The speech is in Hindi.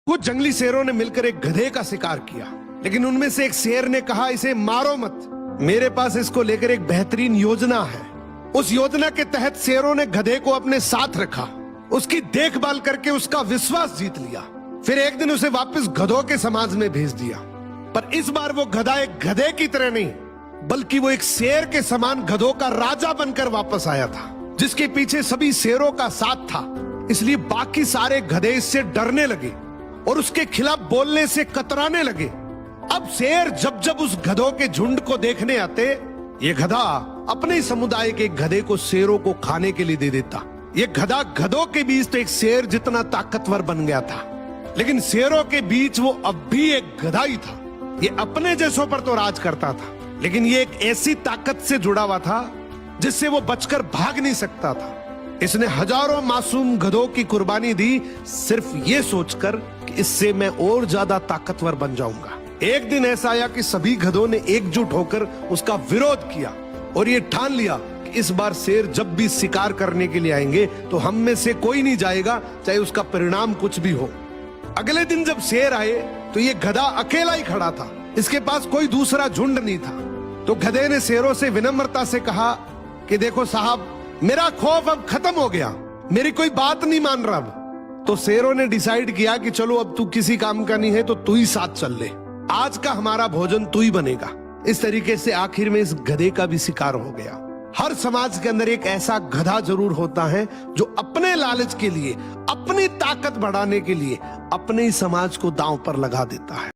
कुछ जंगली शेरों ने मिलकर एक गधे का शिकार किया, लेकिन उनमें से एक शेर ने कहा, इसे मारो मत, मेरे पास इसको लेकर एक बेहतरीन योजना है। उस योजना के तहत शेरों ने गधे को अपने साथ रखा, उसकी देखभाल करके उसका विश्वास जीत लिया। फिर एक दिन उसे वापस गधों के समाज में भेज दिया, पर इस बार वो गधा एक गधे की तरह नहीं, बल्कि वो एक शेर के समान गधों का राजा बनकर वापस आया था, जिसके पीछे सभी शेरों का साथ था। इसलिए बाकी सारे गधे इससे डरने लगे और उसके खिलाफ बोलने से कतराने लगे। अब शेर जब जब उस गधों के झुंड को देखने आते, ये गधा अपने समुदाय के गधे को शेरों को खाने के लिए दे देता। ये गधा गधों के बीच तो एक शेर जितना ताकतवर बन गया था, लेकिन शेरों के बीच वो अब भी एक गधा ही था। ये अपने जैसों पर तो राज करता था, लेकिन ये एक ऐसी ताकत से जुड़ा हुआ था जिससे वो बचकर भाग नहीं सकता था। इसने हजारों मासूम गधों की कुर्बानी दी, सिर्फ ये सोचकर कि इससे मैं और ज्यादा ताकतवर बन जाऊंगा। एक दिन ऐसा आया कि सभी गधों ने एकजुट होकर उसका विरोध किया और ये ठान लिया कि इस बार शेर जब भी शिकार करने के लिए आएंगे तो हम में से कोई नहीं जाएगा, चाहे उसका परिणाम कुछ भी हो। अगले दिन जब शेर आए तो ये गधा अकेला ही खड़ा था, इसके पास कोई दूसरा झुंड नहीं था। तो गधे ने शेरों से विनम्रता से कहा कि देखो साहब, मेरा खौफ अब खत्म हो गया, मेरी कोई बात नहीं मान रहा अब। तो शेरों ने डिसाइड किया कि चलो अब तू किसी काम का नहीं है तो तू ही साथ चल ले, आज का हमारा भोजन तू ही बनेगा। इस तरीके से आखिर में इस गधे का भी शिकार हो गया। हर समाज के अंदर एक ऐसा गधा जरूर होता है जो अपने लालच के लिए, अपनी ताकत बढ़ाने के लिए अपने ही समाज को दांव पर लगा देता है।